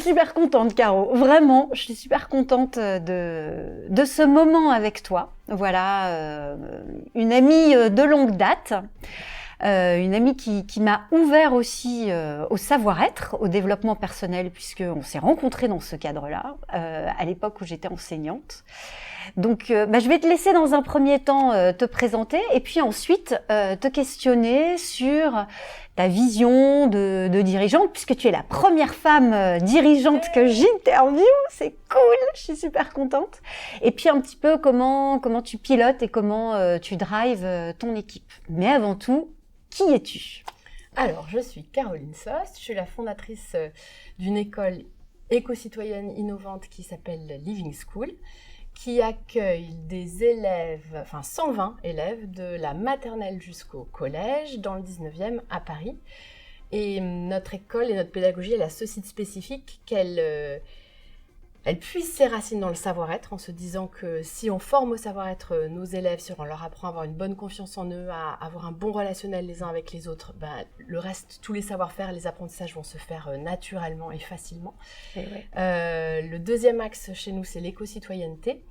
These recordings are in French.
super contente, Caro. Vraiment, je suis super contente de ce moment avec toi. Voilà, une amie de longue date. Une amie qui m'a ouvert aussi au savoir-être, au développement personnel, puisqu'on s'est rencontrés dans ce cadre-là, à l'époque où j'étais enseignante. Donc, je vais te laisser dans un premier temps te présenter et puis ensuite te questionner sur ta vision de dirigeante, puisque tu es la première femme dirigeante que j'interviewe. C'est cool, je suis super contente. Et puis un petit peu comment tu pilotes et comment tu drives ton équipe. Mais avant tout, qui es-tu ? Alors, je suis Caroline Sost, je suis la fondatrice d'une école éco-citoyenne innovante qui s'appelle Living School, qui accueille des élèves, enfin 120 élèves de la maternelle jusqu'au collège dans le 19e à Paris. Et notre école et notre pédagogie, elle a ceci de spécifique qu'elle puise ses racines dans le savoir-être en se disant que si on forme au savoir-être nos élèves, si on leur apprend à avoir une bonne confiance en eux, à avoir un bon relationnel les uns avec les autres, le reste, tous les savoir-faire, les apprentissages vont se faire naturellement et facilement. Le deuxième axe chez nous, c'est l'éco-citoyenneté.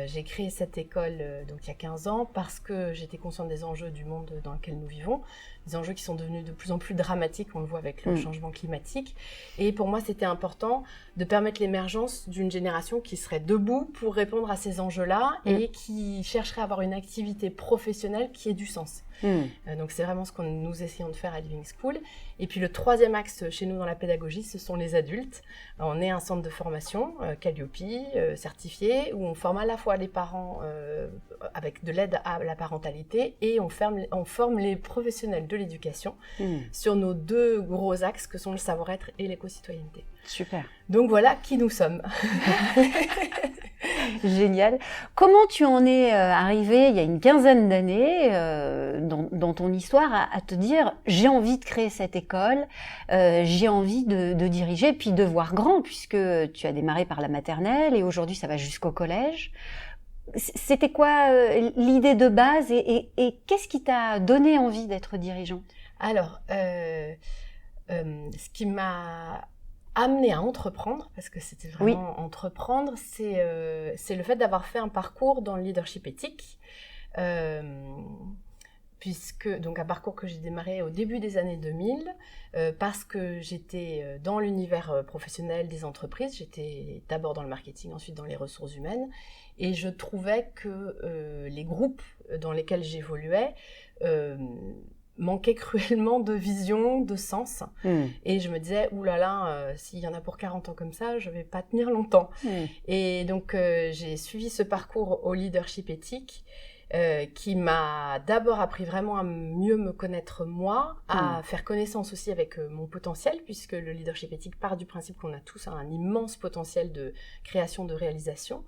J'ai créé cette école donc il y a 15 ans parce que j'étais consciente des enjeux du monde dans lequel nous vivons, des enjeux qui sont devenus de plus en plus dramatiques, on le voit avec le changement climatique. Et pour moi, c'était important de permettre l'émergence d'une génération qui serait debout pour répondre à ces enjeux-là et qui chercherait à avoir une activité professionnelle qui ait du sens. Donc c'est vraiment ce que nous essayons de faire à Living School. Et puis le troisième axe chez nous dans la pédagogie, ce sont les adultes. On est un centre de formation, Calliope, certifié, où on forme à la fois les parents avec de l'aide à la parentalité et on forme les professionnels de l'éducation sur nos deux gros axes que sont le savoir-être et l'éco-citoyenneté. Super. Donc voilà qui nous sommes. Génial. Comment tu en es arrivé il y a une quinzaine d'années dans ton histoire à te dire j'ai envie de créer cette école, j'ai envie de diriger puis de voir grand puisque tu as démarré par la maternelle et aujourd'hui ça va jusqu'au collège. C'était quoi l'idée de base et qu'est-ce qui t'a donné envie d'être dirigeante ? Alors, ce qui m'a amené à entreprendre, parce que c'était vraiment entreprendre, c'est le fait d'avoir fait un parcours dans le leadership éthique, donc un parcours que j'ai démarré au début des années 2000, parce que j'étais dans l'univers professionnel des entreprises, j'étais d'abord dans le marketing, ensuite dans les ressources humaines, et je trouvais que les groupes dans lesquels j'évoluais manquait cruellement de vision, de sens. Et je me disais, oulala, s'il y en a pour 40 ans comme ça, je ne vais pas tenir longtemps. Et donc, j'ai suivi ce parcours au leadership éthique qui m'a d'abord appris vraiment à mieux me connaître moi, à faire connaissance aussi avec mon potentiel, puisque le leadership éthique part du principe qu'on a tous un immense potentiel de création, de réalisation.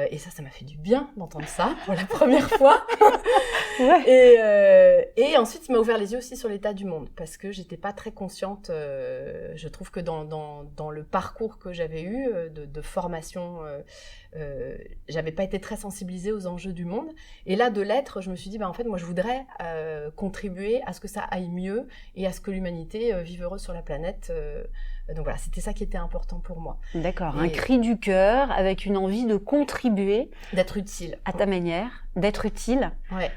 Et ça m'a fait du bien d'entendre ça pour la première fois. Et ensuite, il m'a ouvert les yeux aussi sur l'état du monde, parce que j'étais pas très consciente. Je trouve que dans le parcours que j'avais eu de formation, j'avais pas été très sensibilisée aux enjeux du monde. Et là, de l'être, je me suis dit, en fait, moi, je voudrais contribuer à ce que ça aille mieux et à ce que l'humanité vive heureuse sur la planète. Donc voilà, c'était ça qui était important pour moi. D'accord, un cri du cœur avec une envie de contribuer. D'être utile. À ta manière, d'être utile. Ouais.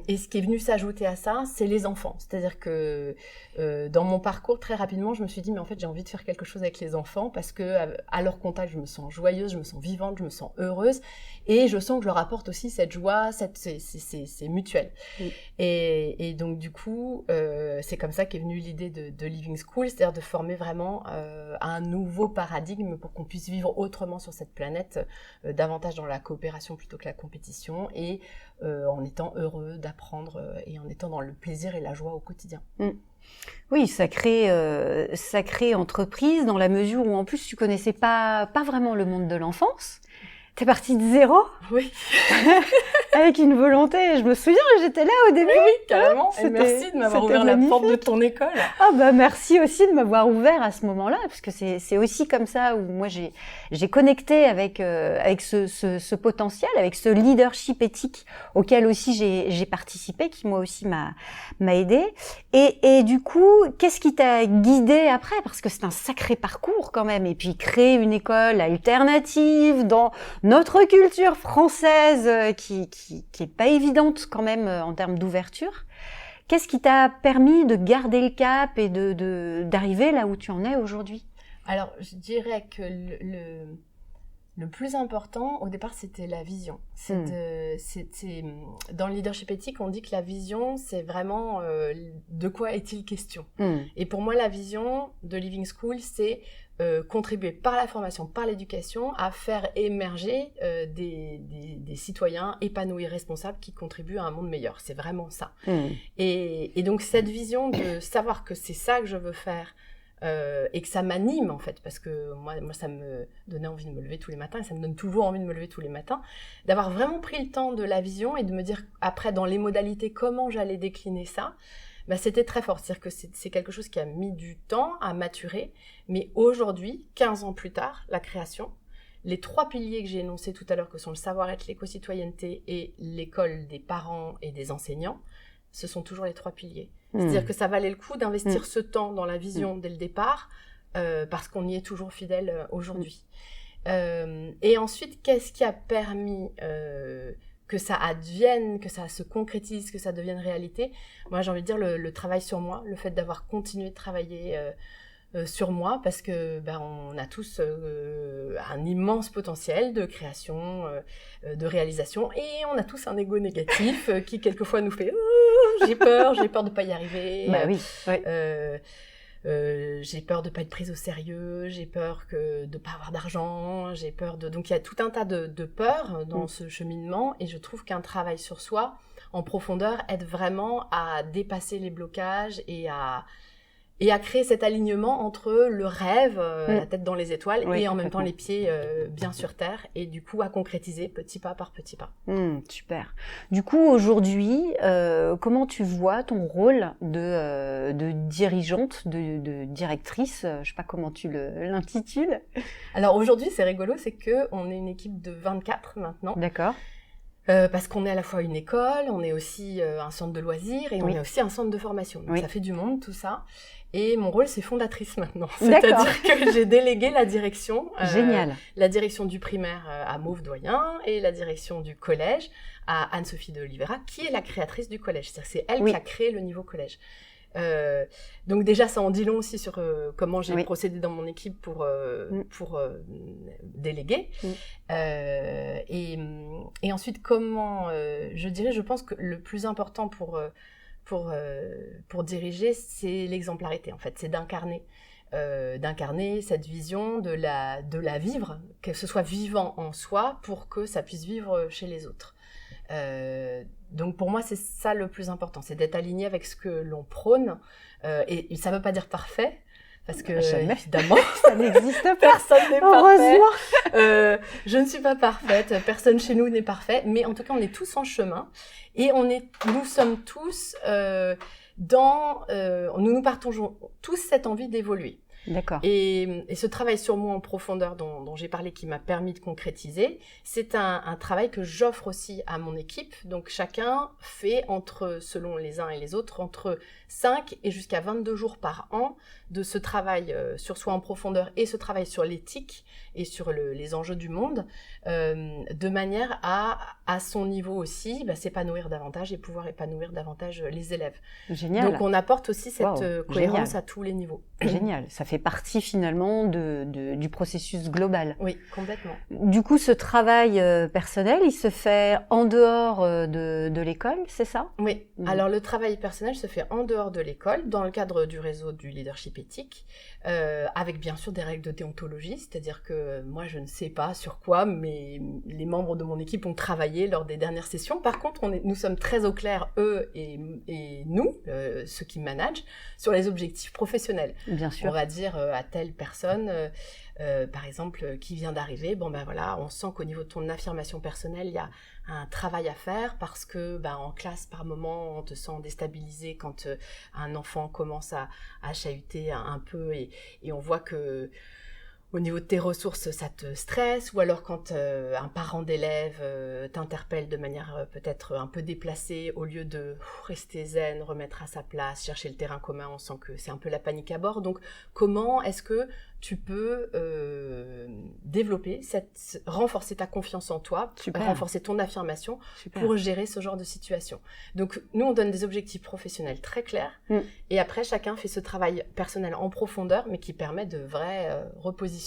Et ce qui est venu s'ajouter à ça, c'est les enfants. C'est-à-dire que dans mon parcours, très rapidement, je me suis dit, mais en fait, j'ai envie de faire quelque chose avec les enfants parce que à leur contact, je me sens joyeuse, je me sens vivante, je me sens heureuse et je sens que je leur apporte aussi cette joie, c'est mutuel. Et donc, du coup, c'est comme ça qu'est venue l'idée de Living School, c'est-à-dire de former vraiment un nouveau paradigme pour qu'on puisse vivre autrement sur cette planète, davantage dans la coopération plutôt que la compétition et en étant heureux d'apprendre et en étant dans le plaisir et la joie au quotidien. Oui, sacrée entreprise dans la mesure où en plus tu connaissais pas vraiment le monde de l'enfance, T'es partie de zéro? Oui. Avec une volonté. Je me souviens, j'étais là au début. Oui, carrément. Et merci de m'avoir ouvert la porte de ton école. Ah bah merci aussi de m'avoir ouvert à ce moment-là, parce que c'est aussi comme ça où moi j'ai connecté avec ce potentiel, avec ce leadership éthique auquel aussi j'ai participé, qui moi aussi m'a aidé. Et du coup, qu'est-ce qui t'a guidé après? Parce que c'est un sacré parcours quand même. Et puis créer une école alternative dans notre culture française qui est pas évidente quand même en termes d'ouverture. Qu'est-ce qui t'a permis de garder le cap et d'arriver là où tu en es aujourd'hui? Alors, je dirais que le plus important, au départ, c'était la vision. Dans le leadership éthique, on dit que la vision, c'est vraiment de quoi est-il question. Et pour moi, la vision de Living School, c'est contribuer par la formation, par l'éducation, à faire émerger des citoyens épanouis, responsables, qui contribuent à un monde meilleur. C'est vraiment ça. Et donc, cette vision de savoir que c'est ça que je veux faire, et que ça m'anime en fait, parce que moi ça me donnait envie de me lever tous les matins, et ça me donne toujours envie de me lever tous les matins, d'avoir vraiment pris le temps de la vision et de me dire après dans les modalités comment j'allais décliner ça. Bah, c'était très fort, c'est-à-dire que c'est quelque chose qui a mis du temps à maturer, mais aujourd'hui, 15 ans plus tard, la création, les 3 piliers que j'ai énoncés tout à l'heure, que sont le savoir-être, l'éco-citoyenneté et l'école des parents et des enseignants, ce sont toujours les 3 piliers. C'est-à-dire que ça valait le coup d'investir ce temps dans la vision dès le départ, parce qu'on y est toujours fidèle aujourd'hui. Et ensuite, qu'est-ce qui a permis que ça advienne, que ça se concrétise, que ça devienne réalité? Moi, j'ai envie de dire le travail sur moi, le fait d'avoir continué de travailler sur moi, parce que on a tous un immense potentiel de création, de réalisation, et on a tous un ego négatif qui quelquefois nous fait j'ai peur de pas y arriver. Bah oui. J'ai peur de pas être prise au sérieux, j'ai peur de pas avoir d'argent, j'ai peur de... Donc il y a tout un tas de peurs dans ce cheminement, et je trouve qu'un travail sur soi en profondeur aide vraiment à dépasser les blocages et à créer cet alignement entre le rêve, la tête dans les étoiles, et en même temps les pieds bien sur terre, et du coup à concrétiser petit pas par petit pas. Super. Du coup, aujourd'hui, comment tu vois ton rôle de dirigeante, de directrice, je ne sais pas comment tu l'intitules? Alors aujourd'hui, c'est rigolo, c'est qu'on est une équipe de 24 maintenant. D'accord. Parce qu'on est à la fois une école, on est aussi un centre de loisirs, et on est aussi un centre de formation. Donc ça fait du monde, tout ça. Et mon rôle, c'est fondatrice maintenant. C'est-à-dire que j'ai délégué la direction. Génial. La direction du primaire à Mauve Doyen, et la direction du collège à Anne-Sophie de Oliveira, qui est la créatrice du collège. C'est-à-dire que c'est elle qui a créé le niveau collège. Donc déjà, ça en dit long aussi sur comment j'ai procédé dans mon équipe pour déléguer. Et ensuite, comment, je pense que le plus important pour diriger, c'est l'exemplarité, en fait. C'est d'incarner cette vision, de la vivre, que ce soit vivant en soi pour que ça puisse vivre chez les autres. Donc pour moi, c'est ça le plus important, c'est d'être aligné avec ce que l'on prône. Et ça ne veut pas dire parfait, parce que évidemment, ça n'existe pas. Personne n'est parfait. Je ne suis pas parfaite, personne chez nous n'est parfait, mais en tout cas, on est tous en chemin, et nous sommes tous nous partageons tous cette envie d'évoluer. D'accord. Et ce travail sur moi en profondeur dont j'ai parlé, qui m'a permis de concrétiser, c'est un travail que j'offre aussi à mon équipe. Donc chacun fait selon les uns et les autres, entre 5 et jusqu'à 22 jours par an de ce travail sur soi en profondeur, et ce travail sur l'éthique et sur les enjeux du monde, de manière à son niveau aussi s'épanouir davantage et pouvoir épanouir davantage les élèves. Génial. Donc on apporte aussi cette cohérence à tous les niveaux. Génial, ça fait partie finalement du processus global. Oui, complètement. Du coup, ce travail personnel, il se fait en dehors de l'école, c'est ça? Oui, alors le travail personnel se fait en dehors de l'école, dans le cadre du réseau du leadership éthique, avec bien sûr des règles de déontologie, c'est-à-dire que moi je ne sais pas sur quoi, mais les membres de mon équipe ont travaillé lors des dernières sessions. Par contre, nous sommes très au clair, eux et nous, ceux qui managent, sur les objectifs professionnels. Bien sûr. On va dire dire à telle personne, par exemple, qui vient d'arriver, bon ben voilà, on sent qu'au niveau de ton affirmation personnelle, il y a un travail à faire parce que en classe, par moment, on te sent déstabilisé quand un enfant commence à chahuter un peu et on voit que au niveau de tes ressources, ça te stresse, ou alors quand un parent d'élève t'interpelle de manière peut-être un peu déplacée, au lieu de rester zen, remettre à sa place, chercher le terrain commun, on sent que c'est un peu la panique à bord. Donc, comment est-ce que tu peux développer, renforcer ta confiance en toi, renforcer ton affirmation pour gérer ce genre de situation. Donc, nous, on donne des objectifs professionnels très clairs et après, chacun fait ce travail personnel en profondeur, mais qui permet de vrais repositionnements.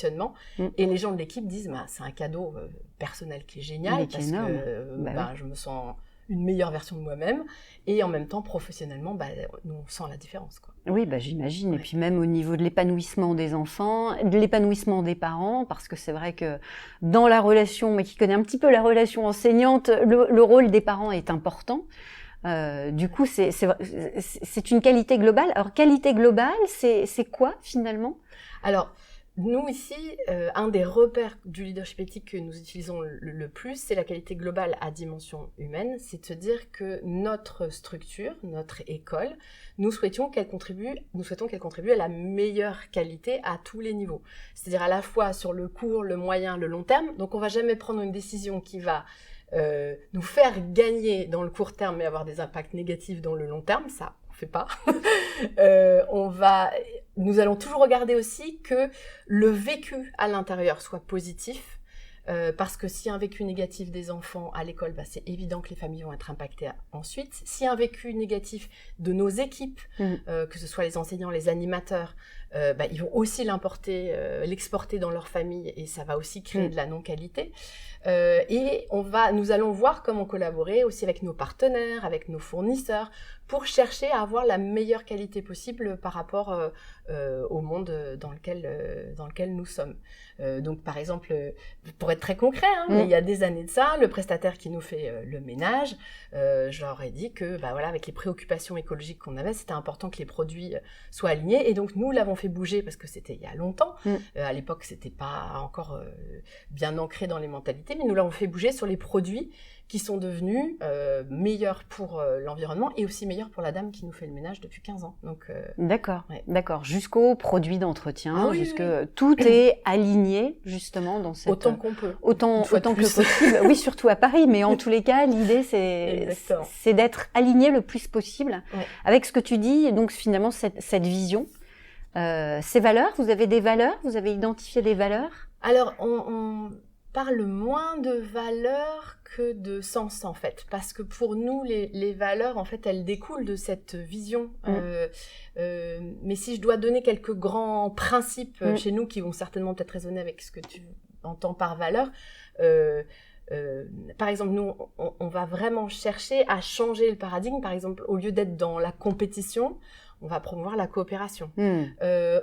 Et les gens de l'équipe disent, c'est un cadeau personnel qui est génial parce que je me sens une meilleure version de moi-même et en même temps, professionnellement, nous, on sent la différence, quoi. Oui, j'imagine. Ouais. Et puis même au niveau de l'épanouissement des enfants, de l'épanouissement des parents, parce que c'est vrai que dans la relation, mais qui connaît un petit peu la relation enseignante, le rôle des parents est important. Du coup, c'est une qualité globale. Alors, qualité globale, c'est quoi finalement ? Alors, nous ici, un des repères du leadership éthique que nous utilisons le plus, c'est la qualité globale à dimension humaine. C'est de se dire que notre structure, notre école, nous souhaitons qu'elle contribue à la meilleure qualité à tous les niveaux. C'est-à-dire à la fois sur le court, le moyen, le long terme. Donc on va jamais prendre une décision qui va nous faire gagner dans le court terme mais avoir des impacts négatifs dans le long terme. Ça, on fait pas. Nous allons toujours regarder aussi que le vécu à l'intérieur soit positif, parce que s'il y a un vécu négatif des enfants à l'école, c'est évident que les familles vont être impactées ensuite. S'il y a un vécu négatif de nos équipes, que ce soit les enseignants, les animateurs, ils vont aussi l'exporter dans leur famille et ça va aussi créer de la non-qualité. Et nous allons voir comment collaborer aussi avec nos partenaires, avec nos fournisseurs, pour chercher à avoir la meilleure qualité possible par rapport au monde dans lequel nous sommes. Donc par exemple, pour être très concret, mais il y a des années de ça, le prestataire qui nous fait le ménage, je leur ai dit que avec les préoccupations écologiques qu'on avait, c'était important que les produits soient alignés. Et donc nous l'avons fait bouger parce que c'était il y a longtemps. À l'époque, c'était pas encore bien ancré dans les mentalités, mais nous l'avons fait bouger sur les produits qui sont devenus meilleurs pour l'environnement et aussi meilleurs pour la dame qui nous fait le ménage depuis 15 ans. Donc, D'accord. Jusqu'aux produits d'entretien, tout est aligné justement dans cette... Autant qu'on peut. Autant que possible. Oui, surtout à Paris, mais en tous les cas, l'idée, c'est d'être aligné le plus possible avec ce que tu dis, et donc finalement cette vision. Ces valeurs, vous avez des valeurs ? Vous avez identifié des valeurs ? Alors, on parle moins de valeurs que de sens, en fait. Parce que pour nous, les valeurs, en fait, elles découlent de cette vision. Mais si je dois donner quelques grands principes chez nous qui vont certainement peut-être résonner avec ce que tu entends par valeur, par exemple, nous, on va vraiment chercher à changer le paradigme. Par exemple, au lieu d'être dans la compétition, on va promouvoir la coopération.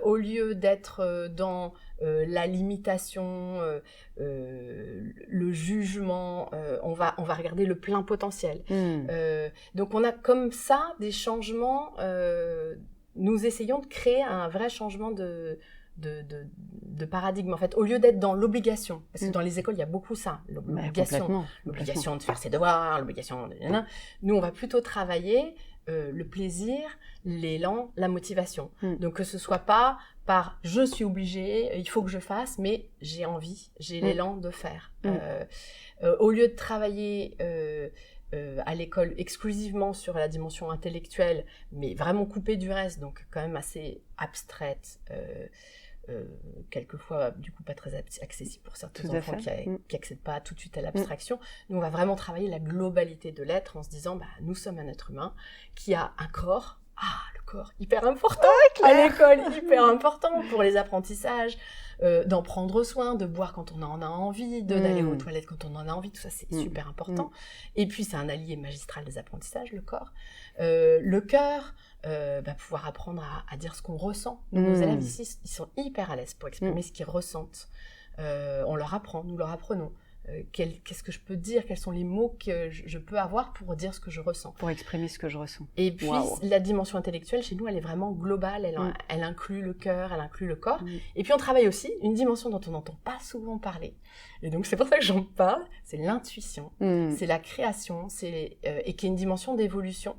Au lieu d'être dans la limitation, le jugement, on va regarder le plein potentiel. Donc on a comme ça des changements, nous essayons de créer un vrai changement de paradigme, en fait, au lieu d'être dans l'obligation, parce que dans les écoles il y a beaucoup ça, l'obligation de faire ses devoirs, l'obligation de... Nous on va plutôt travailler le plaisir, l'élan, la motivation. Donc que ce soit pas par je suis obligée, il faut que je fasse, mais j'ai envie, j'ai l'élan de faire. Au lieu de travailler à l'école exclusivement sur la dimension intellectuelle, mais vraiment coupée du reste, donc quand même assez abstraite, quelquefois du coup pas très accessible pour certains enfants qui accèdent pas tout de suite à l'abstraction. Nous on va vraiment travailler la globalité de l'être en se disant nous sommes un être humain qui a un corps, le corps hyper important à l'école, hyper important pour les apprentissages, d'en prendre soin, de boire quand on en a envie, d'aller aux toilettes quand on en a envie, tout ça c'est super important. Et puis c'est un allié magistral des apprentissages, le corps. Le cœur, pouvoir apprendre à dire ce qu'on ressent. Donc, nos élèves ici, ils sont hyper à l'aise pour exprimer ce qu'ils ressentent. On leur apprend, nous leur apprenons. qu'est-ce que je peux dire, quels sont les mots que je peux avoir pour dire ce que je ressens. Pour exprimer ce que je ressens. Et puis, la dimension intellectuelle, chez nous, elle est vraiment globale. Elle inclut le cœur, elle inclut le corps. Et puis, on travaille aussi une dimension dont on n'entend pas souvent parler. Et donc, c'est pour ça que j'en parle. C'est l'intuition, c'est la création, et qui est une dimension d'évolution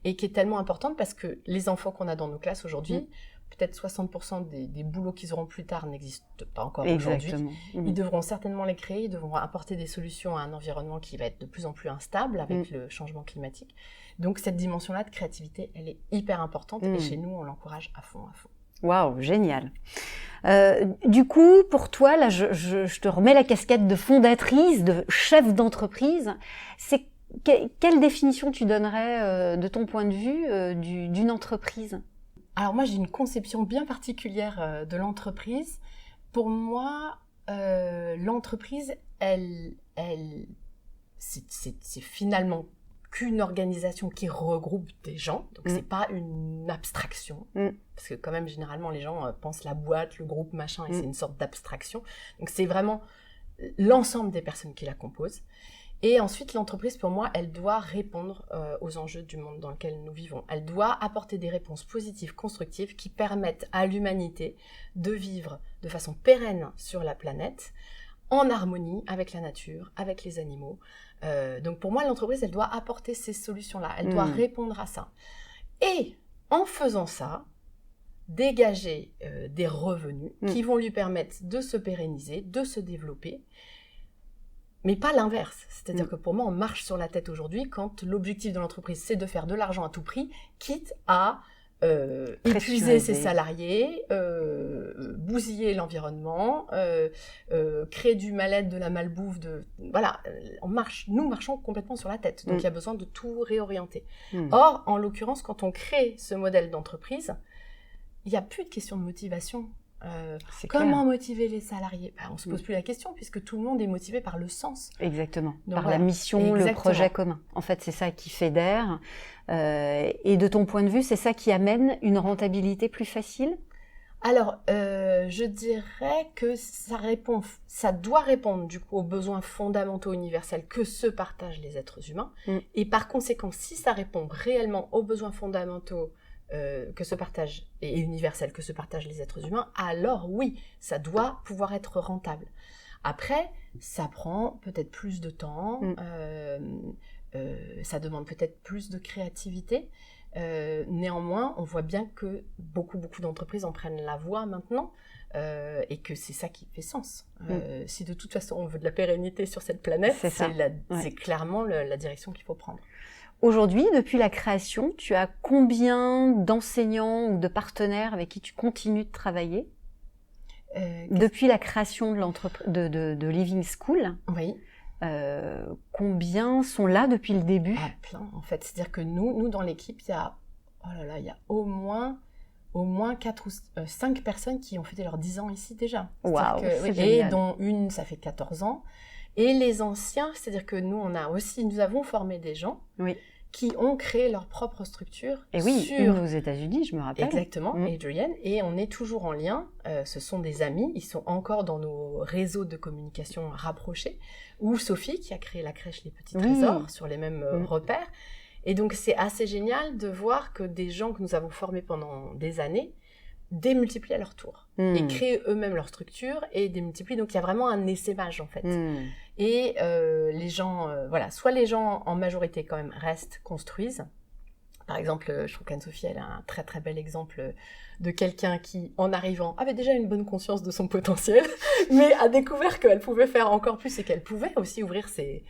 et qui est tellement importante parce que les enfants qu'on a dans nos classes aujourd'hui, peut-être 60% des boulots qu'ils auront plus tard n'existent pas encore aujourd'hui. Ils devront certainement les créer, ils devront apporter des solutions à un environnement qui va être de plus en plus instable avec le changement climatique. Donc cette dimension-là de créativité, elle est hyper importante et chez nous, on l'encourage à fond, à fond. Waouh, génial. Du coup, pour toi, là, je te remets la casquette de fondatrice, de chef d'entreprise. Quelle définition tu donnerais, de ton point de vue, d'une entreprise ? Alors moi, j'ai une conception bien particulière de l'entreprise. Pour moi, l'entreprise, c'est finalement qu'une organisation qui regroupe des gens. Donc, c'est pas une abstraction. Parce que quand même, généralement, les gens pensent la boîte, le groupe, machin, et c'est une sorte d'abstraction. Donc, c'est vraiment l'ensemble des personnes qui la composent. Et ensuite, l'entreprise, pour moi, elle doit répondre aux enjeux du monde dans lequel nous vivons. Elle doit apporter des réponses positives, constructives, qui permettent à l'humanité de vivre de façon pérenne sur la planète, en harmonie avec la nature, avec les animaux. Donc pour moi, l'entreprise, elle doit apporter ces solutions-là. Elle doit répondre à ça. Et en faisant ça, dégager des revenus qui vont lui permettre de se pérenniser, de se développer. Mais pas l'inverse. C'est-à-dire que pour moi, on marche sur la tête aujourd'hui quand l'objectif de l'entreprise, c'est de faire de l'argent à tout prix, quitte à épuiser ses salariés, bousiller l'environnement, créer du mal-être, de la malbouffe. Voilà, nous marchons complètement sur la tête. Donc, il y a besoin de tout réorienter. Or, en l'occurrence, quand on crée ce modèle d'entreprise, il n'y a plus de question de motivation. Comment motiver les salariés ? On ne se pose plus la question puisque tout le monde est motivé par le sens. Exactement, donc, par la mission, le projet commun. En fait, c'est ça qui fédère. Et de ton point de vue, c'est ça qui amène une rentabilité plus facile ? Alors, je dirais que ça doit répondre du coup aux besoins fondamentaux universels que se partagent les êtres humains. Et par conséquent, si ça répond réellement aux besoins fondamentaux que se partagent et universels que se partagent les êtres humains, alors oui, ça doit pouvoir être rentable. Après, ça prend peut-être plus de temps, ça demande peut-être plus de créativité. Néanmoins, on voit bien que beaucoup d'entreprises en prennent la voie maintenant et que c'est ça qui fait sens. Si de toute façon on veut de la pérennité sur cette planète, c'est clairement la direction qu'il faut prendre. Aujourd'hui, depuis la création, tu as combien d'enseignants ou de partenaires avec qui tu continues de travailler ? Depuis la création de Living School, oui. Combien sont là depuis le début ? Plein, en fait. C'est-à-dire que nous dans l'équipe, il y a au moins 4 ou 5 personnes qui ont fêté leurs 10 ans ici déjà. Waouh, c'est génial. Et dont une, ça fait 14 ans. Et les anciens, c'est-à-dire que nous avons formé des gens qui ont créé leur propre structure. Et oui, une aux États-Unis, je me rappelle. Exactement, Adrienne. Et on est toujours en lien. Ce sont des amis. Ils sont encore dans nos réseaux de communication rapprochés. Ou Sophie, qui a créé la crèche Les Petits Trésors, sur les mêmes repères. Et donc, c'est assez génial de voir que des gens que nous avons formés pendant des années démultiplient à leur tour et créent eux-mêmes leur structure et démultiplient. Donc, il y a vraiment un essaimage, en fait. Et les gens, soit les gens en majorité quand même restent, construisent. Par exemple, je trouve qu'Anne-Sophie, elle a un très très bel exemple de quelqu'un qui, en arrivant, avait déjà une bonne conscience de son potentiel, mais a découvert qu'elle pouvait faire encore plus et qu'elle pouvait aussi ouvrir ses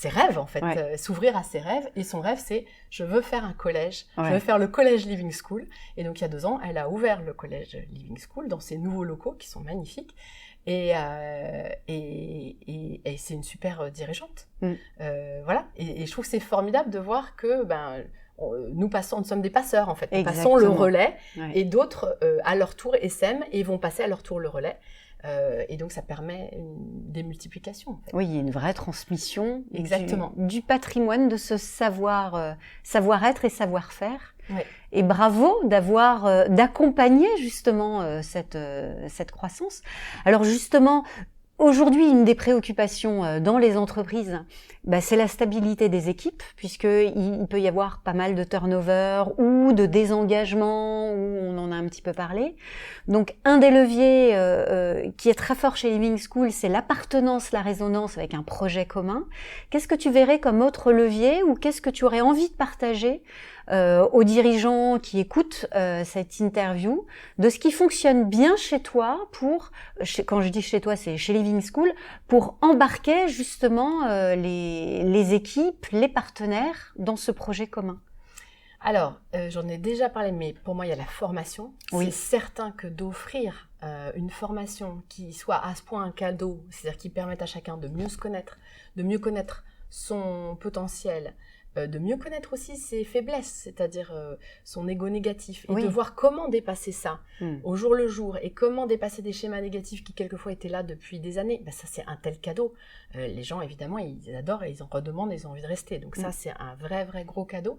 rêves, en fait, s'ouvrir à ses rêves. Et son rêve, c'est « je veux faire un collège, je veux faire le collège Living School ». Et donc, il y a 2 ans, elle a ouvert le collège Living School dans ses nouveaux locaux qui sont magnifiques. Et c'est une super dirigeante. Voilà. Et je trouve que c'est formidable de voir que nous sommes des passeurs en fait. Nous passons le relais et d'autres à leur tour essaiment et vont passer à leur tour le relais. Et donc ça permet une démultiplication. En fait. Oui, il y a une vraie transmission. Exactement. Du patrimoine, de ce savoir-être et savoir-faire. Oui. Et bravo d'accompagner justement cette croissance. Alors justement, Aujourd'hui, une des préoccupations dans les entreprises, c'est la stabilité des équipes, puisqu'il peut y avoir pas mal de turnover ou de désengagement, où on en a un petit peu parlé. Donc, un des leviers qui est très fort chez Living School, c'est l'appartenance, la résonance avec un projet commun. Qu'est-ce que tu verrais comme autre levier, ou qu'est-ce que tu aurais envie de partager aux dirigeants qui écoutent cette interview, de ce qui fonctionne bien chez toi quand je dis chez toi, c'est chez Living School, pour embarquer justement les équipes, les partenaires dans ce projet commun? Alors, j'en ai déjà parlé, mais pour moi, il y a la formation. Oui. C'est certain que d'offrir une formation qui soit à ce point un cadeau, c'est-à-dire qui permette à chacun de mieux se connaître, de mieux connaître son potentiel, de mieux connaître aussi ses faiblesses, c'est-à-dire son ego négatif, et de voir comment dépasser ça au jour le jour, et comment dépasser des schémas négatifs qui quelquefois étaient là depuis des années. Ça, c'est un tel cadeau. Les gens, évidemment, ils adorent et ils en redemandent et ils ont envie de rester. Donc ça, c'est un vrai gros cadeau.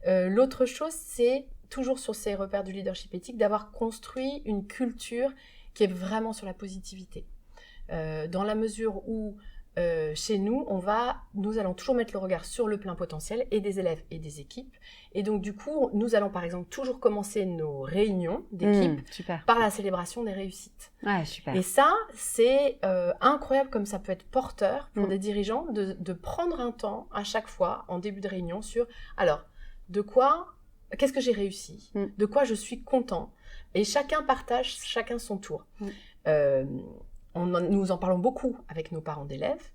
L'autre chose, c'est, toujours sur ces repères du leadership éthique, d'avoir construit une culture qui est vraiment sur la positivité. Dans la mesure où chez nous, nous allons toujours mettre le regard sur le plein potentiel et des élèves et des équipes. Et donc, du coup, nous allons par exemple toujours commencer nos réunions d'équipe par la célébration des réussites. Ouais, super. Et ça, c'est incroyable comme ça peut être porteur pour des dirigeants de prendre un temps à chaque fois en début de réunion sur, alors, qu'est-ce que j'ai réussi, de quoi je suis content. Et chacun partage, chacun son tour. Nous en parlons beaucoup avec nos parents d'élèves,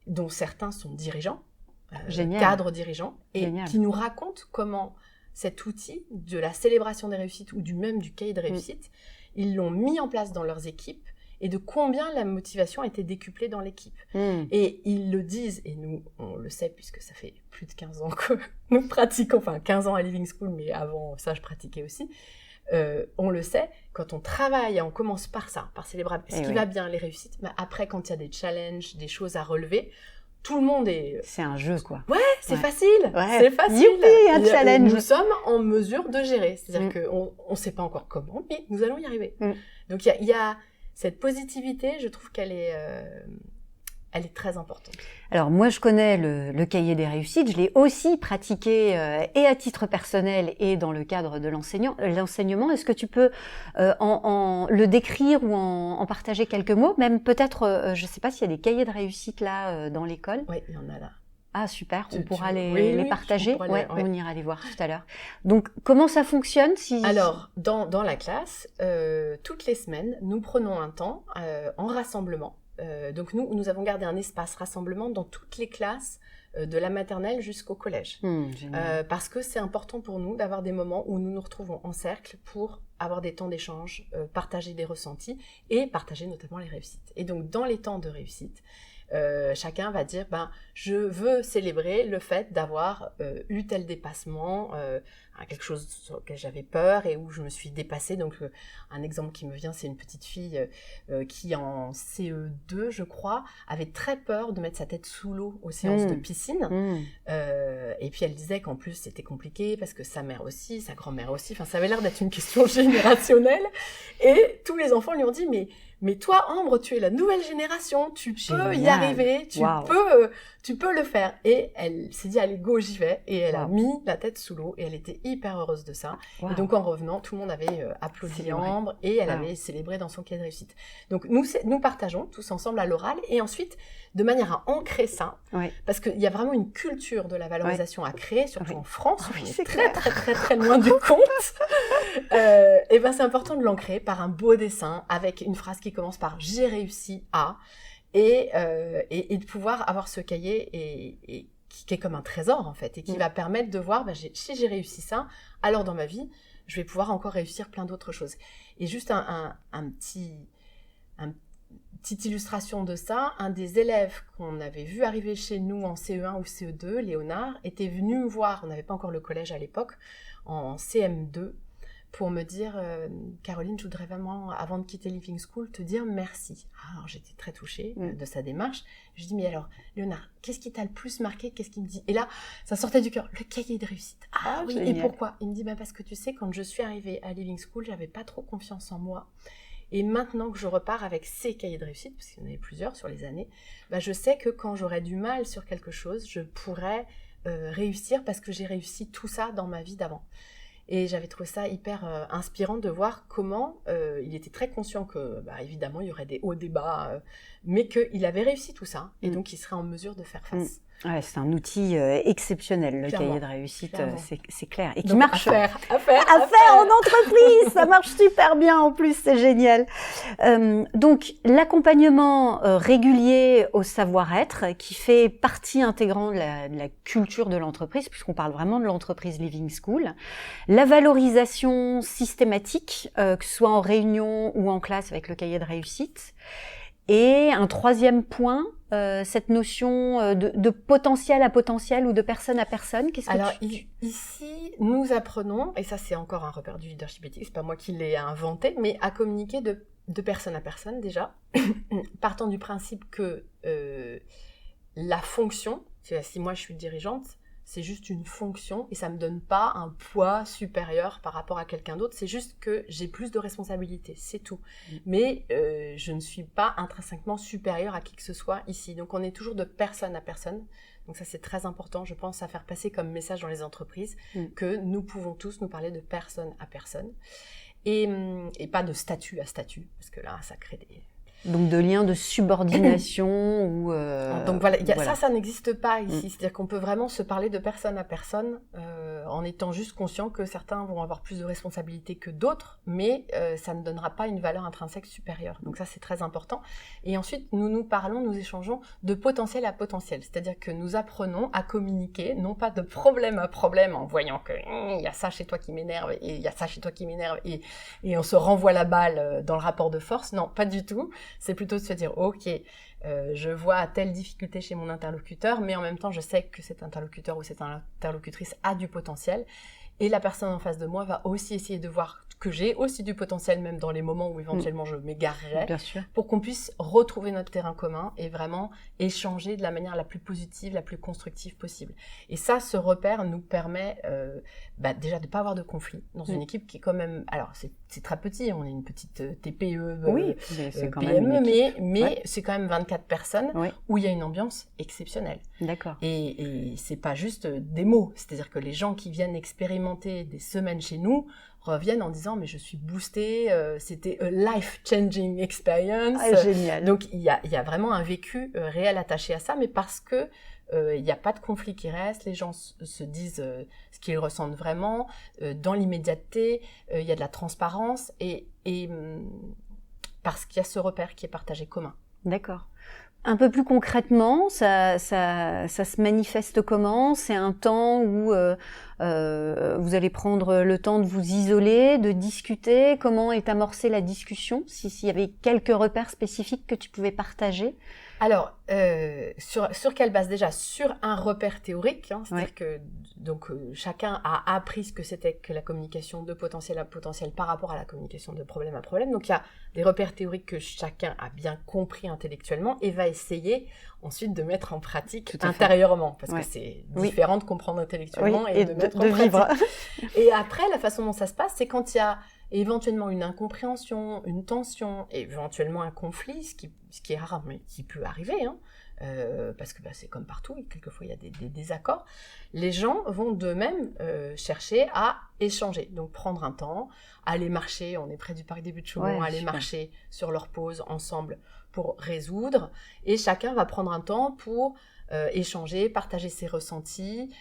dont certains sont dirigeants, cadres dirigeants, et qui nous racontent comment cet outil de la célébration des réussites ou du cahier de réussite, ils l'ont mis en place dans leurs équipes, et de combien la motivation a été décuplée dans l'équipe. Et ils le disent, et nous, on le sait, puisque ça fait plus de 15 ans que nous pratiquons, enfin 15 ans à Living School, mais avant ça, je pratiquais aussi. On le sait, quand on travaille et on commence par ça, par célébrer ce qui va bien, les réussites, mais après, quand il y a des challenges, des choses à relever, tout le monde est... C'est un jeu, quoi. Ouais, c'est facile. C'est facile. Youpi, un challenge. Nous sommes en mesure de gérer. C'est-à-dire qu'on ne sait pas encore comment, mais nous allons y arriver. Donc, il y a cette positivité, je trouve qu'elle est... elle est très importante. Alors moi, je connais le cahier des réussites. Je l'ai aussi pratiqué et à titre personnel et dans le cadre de l'enseignement. Est-ce que tu peux le décrire ou en partager quelques mots? Même peut-être, je ne sais pas s'il y a des cahiers de réussite là dans l'école. Oui, il y en a là. Ah super, on pourra les partager. On ira les voir tout à l'heure. Donc comment ça fonctionne Alors dans la classe, toutes les semaines, nous prenons un temps en rassemblement. Donc nous avons gardé un espace rassemblement dans toutes les classes de la maternelle jusqu'au collège. Parce que c'est important pour nous d'avoir des moments où nous nous retrouvons en cercle pour avoir des temps d'échange, partager des ressentis et partager notamment les réussites. Et donc dans les temps de réussite, chacun va dire je veux célébrer le fait d'avoir eu tel dépassement, quelque chose sur lequel j'avais peur et où je me suis dépassée. Donc un exemple qui me vient, c'est une petite fille qui en CE2 je crois avait très peur de mettre sa tête sous l'eau aux séances de piscine et puis elle disait qu'en plus c'était compliqué parce que sa mère aussi, sa grand-mère aussi, enfin ça avait l'air d'être une question générationnelle et tous les enfants lui ont dit mais toi, Ambre, tu es la nouvelle génération, tu peux y arriver, tu peux le faire. Et elle s'est dit, allez, go, j'y vais. Et elle a mis la tête sous l'eau et elle était hyper heureuse de ça. Et donc, en revenant, tout le monde avait applaudi Ambre et elle avait célébré dans son cahier de réussite. Donc, nous partageons tous ensemble à l'oral et ensuite, de manière à ancrer ça, parce qu'il y a vraiment une culture de la valorisation à créer, surtout en France, où on est très loin du compte. Et c'est important de l'ancrer par un beau dessin avec une phrase qui commence par « j'ai réussi à » et de pouvoir avoir ce cahier et qui est comme un trésor en fait et qui va permettre de voir si j'ai réussi ça, alors dans ma vie, je vais pouvoir encore réussir plein d'autres choses. Et juste petite illustration de ça, un des élèves qu'on avait vu arriver chez nous en CE1 ou CE2, Léonard, était venu me voir, on n'avait pas encore le collège à l'époque, en CM2, pour me dire Caroline, je voudrais vraiment, avant de quitter Living School, te dire merci. Alors j'étais très touchée de sa démarche. Je dis mais alors Léonard, qu'est-ce qui t'a le plus marqué? Qu'est-ce qu'il me dit? Et là, ça sortait du cœur, le cahier de réussite. Ah oui, génial. Et pourquoi? Il me dit parce que tu sais, quand je suis arrivée à Living School, j'avais pas trop confiance en moi. Et maintenant que je repars avec ces cahiers de réussite, parce qu'il y en avait plusieurs sur les années, je sais que quand j'aurai du mal sur quelque chose, je pourrais réussir parce que j'ai réussi tout ça dans ma vie d'avant. Et j'avais trouvé ça hyper inspirant de voir comment il était très conscient que, évidemment, il y aurait des hauts, des bas, mais qu'il avait réussi tout ça, et donc il serait en mesure de faire face. Ouais, c'est un outil exceptionnel, le Clairement. cahier de réussite, c'est clair. Et qui Donc, marche à faire en entreprise, ça marche super bien en plus, c'est génial. Donc, l'accompagnement régulier au savoir-être, qui fait partie intégrante de la culture de l'entreprise, puisqu'on parle vraiment de l'entreprise Living School. La valorisation systématique, que ce soit en réunion ou en classe avec le cahier de réussite. Et un troisième point, cette notion de potentiel à potentiel ou de personne à personne. Alors, ici, nous apprenons, et ça c'est encore un repère du leadership éthique, c'est pas moi qui l'ai inventé, mais à communiquer de personne à personne déjà, partant du principe que la fonction, si moi je suis dirigeante, c'est juste une fonction et ça ne me donne pas un poids supérieur par rapport à quelqu'un d'autre. C'est juste que j'ai plus de responsabilités, c'est tout. Mais je ne suis pas intrinsèquement supérieure à qui que ce soit ici. Donc on est toujours de personne à personne. Donc ça c'est très important, je pense, à faire passer comme message dans les entreprises que nous pouvons tous nous parler de personne à personne et pas de statut à statut, parce que là ça crée des... Donc de liens de subordination ou donc voilà, ça n'existe pas ici. C'est-à-dire qu'on peut vraiment se parler de personne à personne en étant juste conscient que certains vont avoir plus de responsabilités que d'autres, mais ça ne donnera pas une valeur intrinsèque supérieure. Donc ça c'est très important. Et ensuite nous échangeons de potentiel à potentiel. C'est-à-dire que nous apprenons à communiquer, non pas de problème à problème en voyant que il y a ça chez toi qui m'énerve et il y a ça chez toi qui m'énerve et on se renvoie la balle dans le rapport de force. Non, pas du tout. C'est plutôt de se dire, ok, je vois telle difficulté chez mon interlocuteur, mais en même temps, je sais que cet interlocuteur ou cette interlocutrice a du potentiel. Et la personne en face de moi va aussi essayer de voir que j'ai aussi du potentiel, même dans les moments où éventuellement je m'égarerais, pour qu'on puisse retrouver notre terrain commun et vraiment échanger de la manière la plus positive, la plus constructive possible. Et ça, ce repère nous permet déjà de ne pas avoir de conflit dans une équipe qui est quand même... Alors, c'est très petit, on est une petite TPE, c'est quand PME, même mais c'est quand même 24 personnes où il y a une ambiance exceptionnelle. D'accord. Et c'est pas juste des mots, c'est-à-dire que les gens qui viennent expérimenter des semaines chez nous reviennent en disant mais je suis boostée, c'était a life-changing experience. Génial. Donc il y a vraiment un vécu réel attaché à ça, mais parce que il n'y a pas de conflit qui reste, les gens se disent ce qu'ils ressentent vraiment, dans l'immédiateté, il y a de la transparence et parce qu'il y a ce repère qui est partagé commun. D'accord. Un peu plus concrètement, ça se manifeste comment ? C'est un temps où vous allez prendre le temps de vous isoler, de discuter. Comment est amorcée la discussion ? S'il y avait quelques repères spécifiques que tu pouvais partager ? Alors, sur quelle base déjà ? Sur un repère théorique, c'est-à-dire que chacun a appris ce que c'était que la communication de potentiel à potentiel par rapport à la communication de problème à problème. Donc il y a des repères théoriques que chacun a bien compris intellectuellement et va essayer ensuite de mettre en pratique intérieurement, parce que c'est différent de comprendre intellectuellement et de mettre en pratique. Et après, la façon dont ça se passe, c'est quand il y a éventuellement une incompréhension, une tension, éventuellement un conflit, ce qui est rare, mais qui peut arriver, parce que c'est comme partout, et quelquefois il y a des désaccords, les gens vont d'eux-mêmes chercher à échanger, donc prendre un temps, aller marcher, on est près du parc des Buttes-Chaumont, aller marcher sur leur pause ensemble pour résoudre, et chacun va prendre un temps pour échanger, partager ses ressentis,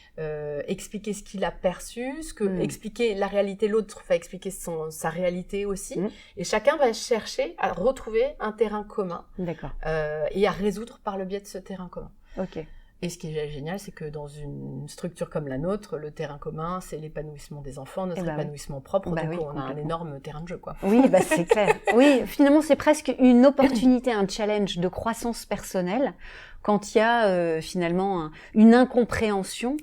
expliquer ce qu'il a perçu, expliquer la réalité, l'autre va expliquer sa réalité aussi, et chacun va chercher à retrouver un terrain commun et à résoudre par le biais de ce terrain commun. Ok. Et ce qui est génial, c'est que dans une structure comme la nôtre, le terrain commun, c'est l'épanouissement des enfants, notre épanouissement propre, donc on a un énorme terrain de jeu, quoi. Oui, c'est clair. Oui, finalement, c'est presque une opportunité, un challenge de croissance personnelle quand il y a finalement une incompréhension,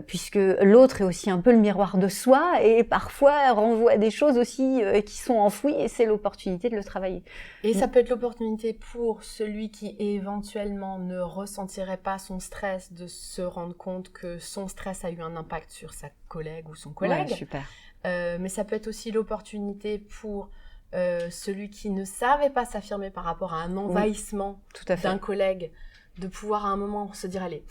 puisque l'autre est aussi un peu le miroir de soi et parfois renvoie des choses aussi qui sont enfouies et c'est l'opportunité de le travailler. Et ça peut être l'opportunité pour celui qui éventuellement ne ressentirait pas son stress de se rendre compte que son stress a eu un impact sur sa collègue ou son collègue. Ouais, super. Mais ça peut être aussi l'opportunité pour celui qui ne savait pas s'affirmer par rapport à un envahissement tout à fait. d'un collègue, de pouvoir à un moment se dire, allez,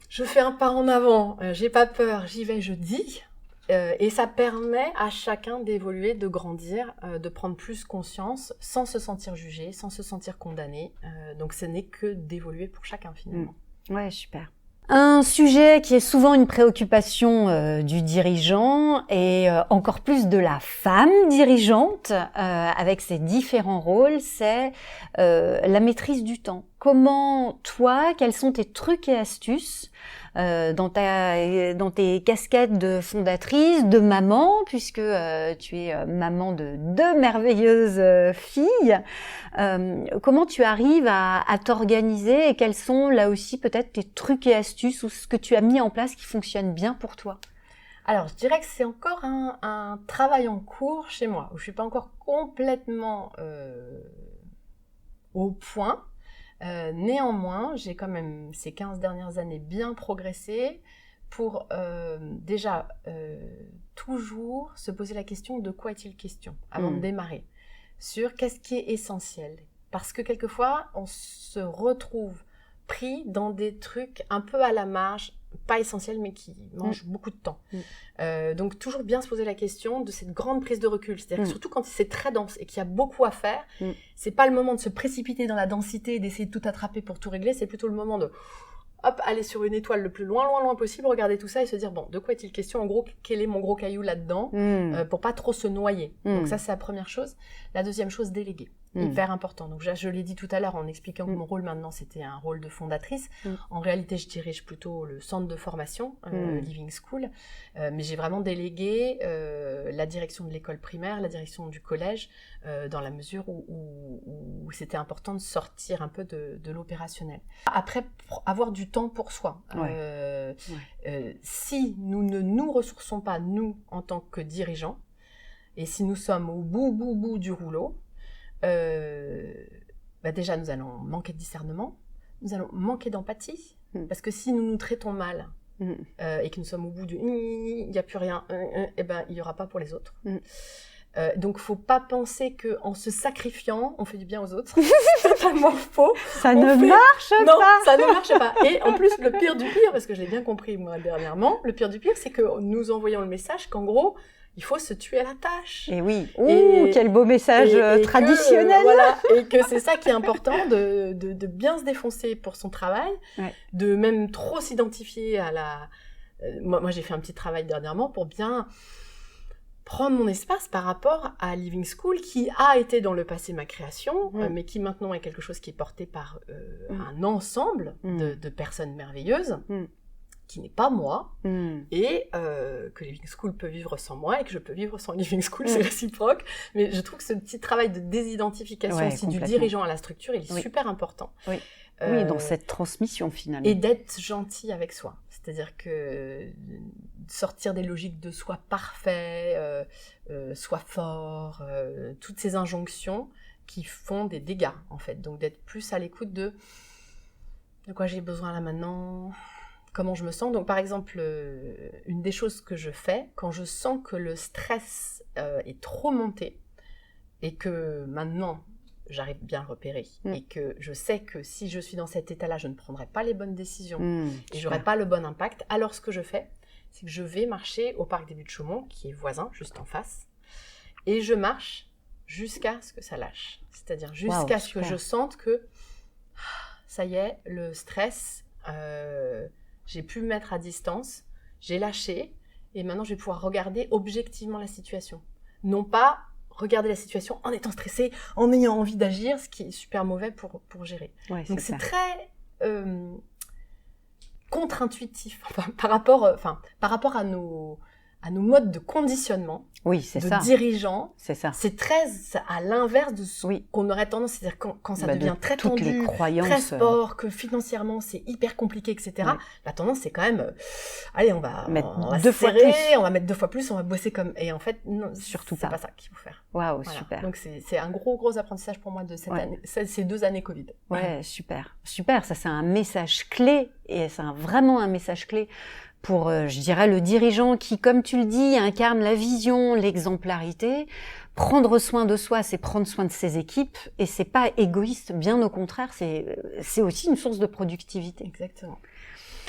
je fais un pas en avant, j'ai pas peur, j'y vais, je dis. Et ça permet à chacun d'évoluer, de grandir, de prendre plus conscience, sans se sentir jugé, sans se sentir condamné. Donc ce n'est que d'évoluer pour chacun finalement. Ouais, super. Un sujet qui est souvent une préoccupation du dirigeant et encore plus de la femme dirigeante avec ses différents rôles, c'est la maîtrise du temps. Comment toi, quels sont tes trucs et astuces dans tes casquettes de fondatrice, de maman, puisque tu es maman de 2 merveilleuses filles. Comment tu arrives à t'organiser et quels sont là aussi peut-être tes trucs et astuces ou ce que tu as mis en place qui fonctionne bien pour toi? Alors, je dirais que c'est encore un travail en cours chez moi, où je suis pas encore complètement au point. Néanmoins, j'ai quand même ces 15 dernières années bien progressé pour déjà toujours se poser la question de quoi est-il question avant de démarrer, sur qu'est-ce qui est essentiel. Parce que quelquefois, on se retrouve pris dans des trucs un peu à la marge, pas essentiels, mais qui mangent beaucoup de temps. Donc, toujours bien se poser la question de cette grande prise de recul. C'est-à-dire que surtout quand c'est très dense et qu'il y a beaucoup à faire, c'est pas le moment de se précipiter dans la densité et d'essayer de tout attraper pour tout régler. C'est plutôt le moment de hop, aller sur une étoile le plus loin possible, regarder tout ça et se dire, bon, de quoi est-il question? En gros, quel est mon gros caillou là-dedans pour pas trop se noyer. Donc ça, c'est la première chose. La deuxième chose, déléguer. Hyper important. Donc je l'ai dit tout à l'heure en expliquant que mon rôle maintenant, c'était un rôle de fondatrice. En réalité, je dirige plutôt le centre de formation, Living School. Mais j'ai vraiment délégué la direction de l'école primaire, la direction du collège, dans la mesure où c'était important de sortir un peu de l'opérationnel. Après, avoir du temps pour soi. Si nous ne nous ressourçons pas, nous, en tant que dirigeants, et si nous sommes au bout du rouleau, déjà, nous allons manquer de discernement, nous allons manquer d'empathie, parce que si nous nous traitons mal et que nous sommes au bout du « il n'y a plus rien », il n'y aura pas pour les autres. Donc, il ne faut pas penser qu'en se sacrifiant, on fait du bien aux autres. C'est totalement faux. Ça ne marche pas. Non, ça ne marche pas. Et en plus, le pire du pire, parce que je l'ai bien compris moi dernièrement, le pire du pire, c'est que nous envoyons le message qu'en gros, il faut se tuer à la tâche. Et oui, quel beau message traditionnel. Et que c'est ça qui est important, de bien se défoncer pour son travail, de même trop s'identifier à la... Moi, j'ai fait un petit travail dernièrement pour bien prendre mon espace par rapport à Living School, qui a été dans le passé ma création, mais qui maintenant est quelque chose qui est porté par un ensemble de personnes merveilleuses, qui n'est pas moi, et que Living School peut vivre sans moi, et que je peux vivre sans Living School, c'est réciproque. Mais je trouve que ce petit travail de désidentification aussi du dirigeant à la structure, il est super important. Oui, dans cette transmission finalement. Et d'être gentil avec soi. C'est-à-dire que sortir des logiques de soi parfait, soi fort, toutes ces injonctions qui font des dégâts en fait. Donc d'être plus à l'écoute de quoi j'ai besoin là maintenant, comment je me sens. Donc par exemple, une des choses que je fais, quand je sens que le stress est trop monté et que maintenant j'arrive bien à le repérer et que je sais que si je suis dans cet état-là, je ne prendrai pas les bonnes décisions et je n'aurai pas le bon impact, alors ce que je fais, c'est que je vais marcher au parc des Buttes-Chaumont, qui est voisin, juste en face, et je marche jusqu'à ce que ça lâche. C'est-à-dire jusqu'à ce que je sente que ça y est, le stress, j'ai pu me mettre à distance, j'ai lâché, et maintenant je vais pouvoir regarder objectivement la situation. Non pas regarder la situation en étant stressé, en ayant envie d'agir, ce qui est super mauvais pour gérer. Donc c'est très contre-intuitif par rapport à nos modes de conditionnement dirigeants. C'est ça. C'est très à l'inverse de ce qu'on aurait tendance, c'est-à-dire quand ça devient très tendu, très sport, que financièrement c'est hyper compliqué, etc. La tendance c'est quand même, allez, on va serrer, on va mettre 2 fois plus, on va bosser comme... Et en fait, non, surtout c'est pas ça qu'il faut faire. Waouh, super. Donc c'est un gros apprentissage pour moi de cette année, ces 2 années Covid. Super. Ça c'est un message clé, et c'est vraiment un message clé pour, je dirais, le dirigeant qui, comme tu le dis, incarne la vision, l'exemplarité, prendre soin de soi, c'est prendre soin de ses équipes et c'est pas égoïste, bien au contraire, c'est aussi une source de productivité. Exactement.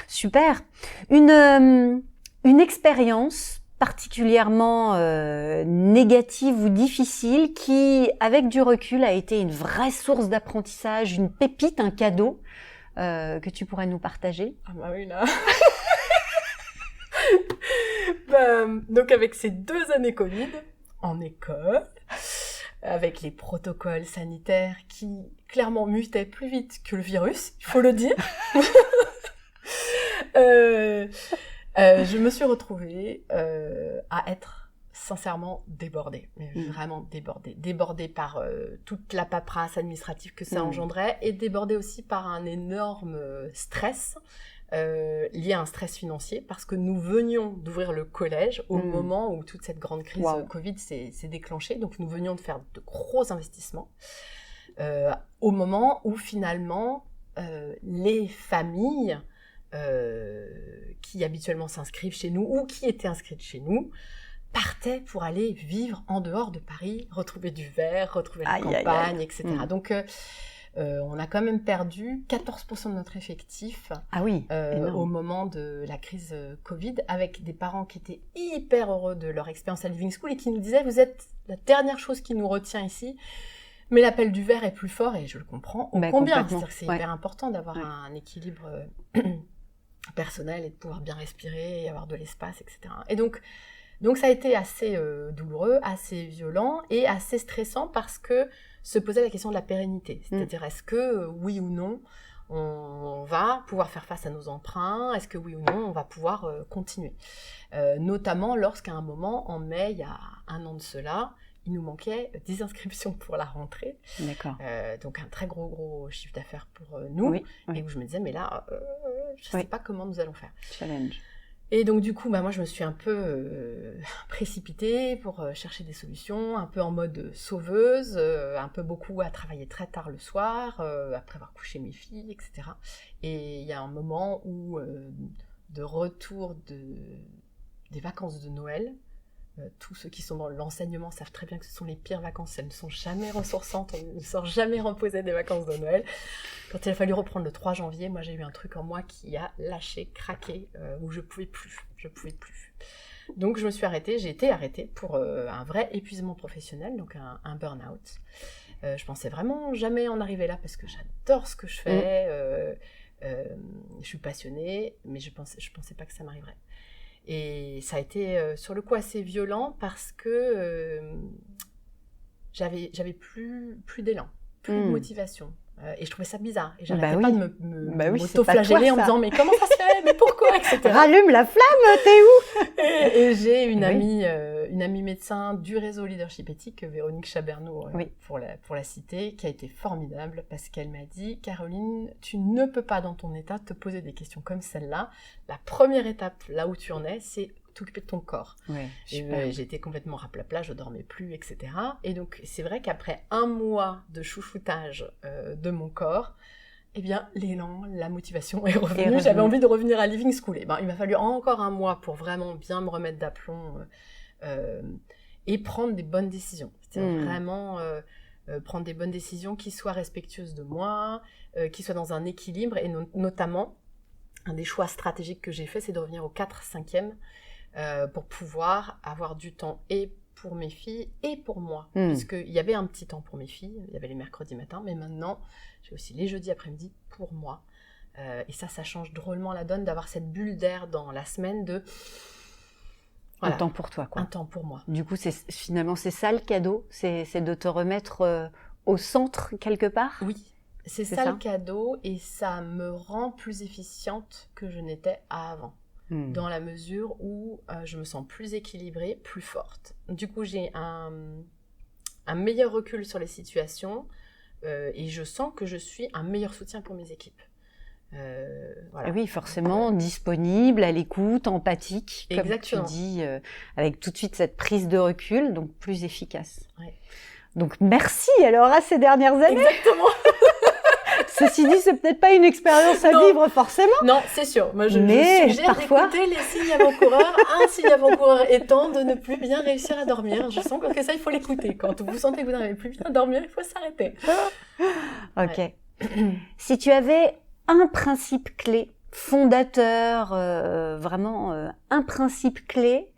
Super. Une expérience particulièrement négative ou difficile qui, avec du recul, a été une vraie source d'apprentissage, une pépite, un cadeau que tu pourrais nous partager? Ah bah oui, là. Donc avec ces 2 années Covid, en école, avec les protocoles sanitaires qui clairement mutaient plus vite que le virus, il faut le dire. Je me suis retrouvée à être sincèrement débordée, mais vraiment débordée. Débordée par toute la paperasse administrative que ça engendrait et débordée aussi par un énorme stress lié à un stress financier parce que nous venions d'ouvrir le collège au moment où toute cette grande crise Covid s'est déclenchée. Donc nous venions de faire de gros investissements au moment où finalement les familles qui habituellement s'inscrivent chez nous ou qui étaient inscrites chez nous partaient pour aller vivre en dehors de Paris, retrouver du vert, retrouver la campagne, etc. Donc, on a quand même perdu 14% de notre effectif au moment de la crise Covid, avec des parents qui étaient hyper heureux de leur expérience à Living School et qui nous disaient « Vous êtes la dernière chose qui nous retient ici ». Mais l'appel du verre est plus fort et je le comprends combien. C'est-à-dire que c'est hyper important d'avoir un équilibre personnel et de pouvoir bien respirer et avoir de l'espace, etc. Et donc ça a été assez douloureux, assez violent et assez stressant parce que se posait la question de la pérennité. C'est-à-dire, est-ce que, oui ou non, on va pouvoir faire face à nos emprunts? Est-ce que, oui ou non, on va pouvoir continuer? Notamment lorsqu'à un moment, en mai, il y a 1 an de cela, il nous manquait 10 inscriptions pour la rentrée. D'accord. Donc, un très gros chiffre d'affaires pour nous. Et où je me disais, mais là, je ne sais pas comment nous allons faire. Challenge. Et donc, du coup, moi, je me suis un peu précipitée pour chercher des solutions, un peu en mode sauveuse, un peu beaucoup à travailler très tard le soir, après avoir couché mes filles, etc. Et il y a un moment où, de retour des vacances de Noël, tous ceux qui sont dans l'enseignement savent très bien que ce sont les pires vacances, elles ne sont jamais ressourçantes, on ne sort jamais reposé des vacances de Noël. Quand il a fallu reprendre le 3 janvier, moi j'ai eu un truc en moi qui a lâché, craqué, où je pouvais plus. Donc je me suis arrêtée, j'ai été arrêtée pour un vrai épuisement professionnel, donc un burn-out. Je pensais vraiment jamais en arriver là parce que j'adore ce que je fais, je suis passionnée, mais je pensais pas que ça m'arriverait. Et ça a été sur le coup assez violent parce que j'avais plus d'élan, plus de motivation. Et je trouvais ça bizarre. Et j'arrêtais pas de m'auto-flageller en me disant « Mais comment ça se fait? Mais pourquoi ?» etc. Rallume la flamme, t'es où? Et j'ai une amie médecin du réseau Leadership Éthique, Véronique Chabernaud, pour la citer, qui a été formidable parce qu'elle m'a dit « Caroline, tu ne peux pas dans ton état te poser des questions comme celle-là. La première étape, là où tu en es, c'est t'occuper de ton corps. » J'étais complètement raplapla, je dormais plus, etc. Et donc, c'est vrai qu'après 1 mois de chouchoutage de mon corps, eh bien, l'élan, la motivation est revenue. J'avais envie de revenir à Living School. Et il m'a fallu encore 1 mois pour vraiment bien me remettre d'aplomb et prendre des bonnes décisions. C'est-à-dire vraiment prendre des bonnes décisions qui soient respectueuses de moi, qui soient dans un équilibre. Et notamment, un des choix stratégiques que j'ai fait, c'est de revenir au 4/5e pour pouvoir avoir du temps et pour mes filles et pour moi. Puisqu'il y avait un petit temps pour mes filles, il y avait les mercredis matins, mais maintenant, j'ai aussi les jeudis après-midi pour moi. Et ça change drôlement la donne d'avoir cette bulle d'air dans la semaine de... Voilà, un temps pour toi, quoi. Un temps pour moi. Du coup, finalement, c'est ça le cadeau? C'est de te remettre au centre quelque part? Oui, c'est ça le cadeau et ça me rend plus efficiente que je n'étais avant. Dans la mesure où je me sens plus équilibrée, plus forte. Du coup, j'ai un meilleur recul sur les situations et je sens que je suis un meilleur soutien pour mes équipes. Voilà. Et oui, forcément, disponible, à l'écoute, empathique, exactement. Comme tu dis, avec tout de suite cette prise de recul, donc plus efficace. Ouais. Donc merci alors à ces dernières années. Exactement. Ceci dit, c'est peut-être pas une expérience à Non. vivre forcément. Non, c'est sûr. Moi, je Mais suggère parfois- d'écouter les signes avant-coureurs. Un signe avant-coureur étant de ne plus bien réussir à dormir. Je sens que ça, il faut l'écouter. Quand vous sentez que vous n'arrivez plus bien à dormir, il faut s'arrêter. Ok. Si tu avais un principe clé, fondateur, vraiment un principe clé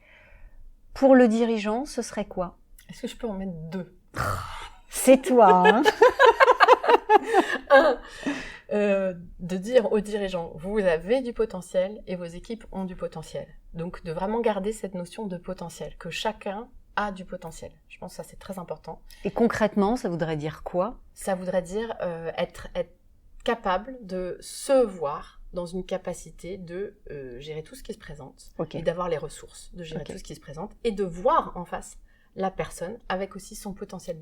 pour le dirigeant, ce serait quoi? Est-ce que je peux en mettre 2? C'est toi, hein? Un, de dire aux dirigeants, vous avez du potentiel et vos équipes ont du potentiel. Donc, de vraiment garder cette notion de potentiel, que chacun a du potentiel. Je pense que ça, c'est très important. Et concrètement, ça voudrait dire quoi? Ça voudrait dire être capable de se voir dans une capacité de gérer tout ce qui se présente Ok. et d'avoir les ressources de gérer Ok. tout ce qui se présente et de voir en face la personne avec aussi son potentiel.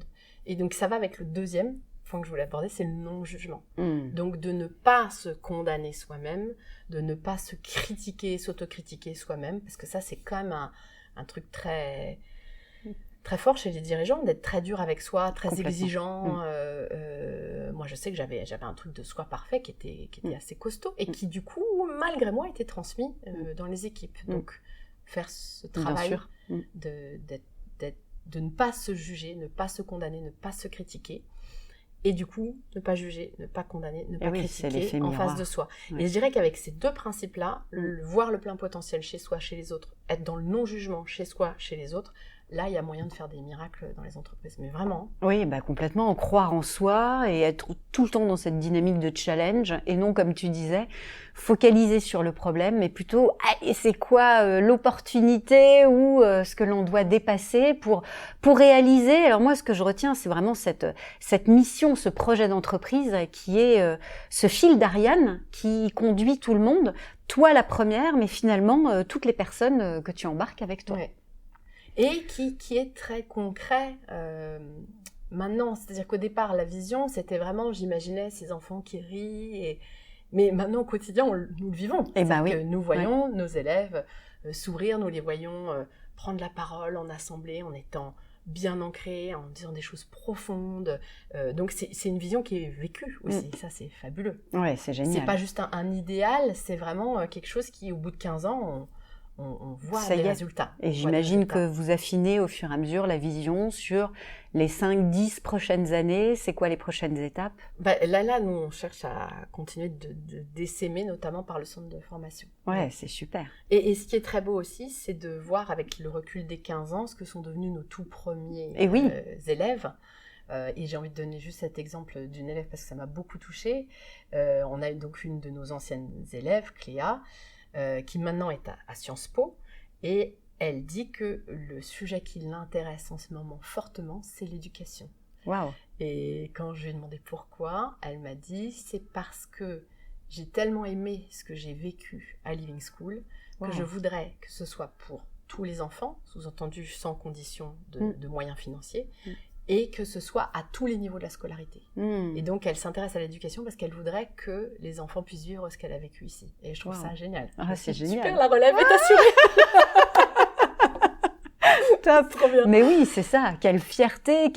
Et donc ça va avec le deuxième point que je voulais aborder, c'est le non-jugement. Donc de ne pas se condamner soi-même, de ne pas se critiquer, s'autocritiquer soi-même, parce que ça c'est quand même un truc très fort chez les dirigeants, d'être très dur avec soi, très Complètement. exigeant. Moi, je sais que j'avais un truc de soi parfait qui était assez costaud et qui, du coup, malgré moi, était transmis dans les équipes. Donc, faire ce travail sûr. de ne pas se juger, ne pas se condamner, ne pas se critiquer. Et du coup, ne pas juger, ne pas condamner, ne pas oui, c'est l'effet critiquer en miroir. face de soi. Ouais. Et je dirais qu'avec ces deux principes-là, voir le plein potentiel chez soi, chez les autres, être dans le non-jugement chez soi, chez les autres, là, il y a moyen de faire des miracles dans les entreprises. Mais vraiment. Oui, bah complètement, en croire en soi et être tout le temps dans cette dynamique de challenge et non, comme tu disais, focaliser sur le problème, mais plutôt, c'est quoi l'opportunité ou ce que l'on doit dépasser pour réaliser. Alors moi, ce que je retiens, c'est vraiment cette mission, ce projet d'entreprise qui est ce fil d'Ariane qui conduit tout le monde, toi la première, mais finalement toutes les personnes que tu embarques avec toi. Ouais. Et qui est très concret maintenant. C'est-à-dire qu'au départ, la vision, c'était vraiment, j'imaginais ces enfants qui rient. Mais maintenant, au quotidien, nous le vivons. Eh ben oui. Que nous voyons nos élèves sourire, nous les voyons prendre la parole en assemblée, en étant bien ancrés, en disant des choses profondes. Donc, c'est une vision qui est vécue aussi. Ça, c'est fabuleux. Ouais, c'est génial. C'est pas juste un idéal, c'est vraiment quelque chose qui, au bout de 15 ans, on voit des résultats. Et j'imagine que vous affinez au fur et à mesure la vision sur les 5-10 prochaines années. C'est quoi les prochaines étapes? Là, nous, on cherche à continuer d'essaimer, notamment par le centre de formation. Ouais, c'est super. Et ce qui est très beau aussi, c'est de voir avec le recul des 15 ans ce que sont devenus nos tout premiers élèves. Et j'ai envie de donner juste cet exemple d'une élève parce que ça m'a beaucoup touchée. On a donc une de nos anciennes élèves, Cléa, qui maintenant est à Sciences Po, et elle dit que le sujet qui l'intéresse en ce moment fortement, c'est l'éducation. Waouh. Et quand je lui ai demandé pourquoi, elle m'a dit, c'est parce que j'ai tellement aimé ce que j'ai vécu à Living School que je voudrais que ce soit pour tous les enfants, sous-entendu sans condition de moyens financiers, et que ce soit à tous les niveaux de la scolarité. Et donc, elle s'intéresse à l'éducation parce qu'elle voudrait que les enfants puissent vivre ce qu'elle a vécu ici. Et je trouve ça génial. Ah, c'est génial. Super, la relève est assurée. Top. Trop bien. Mais oui, c'est ça. Quelle fierté,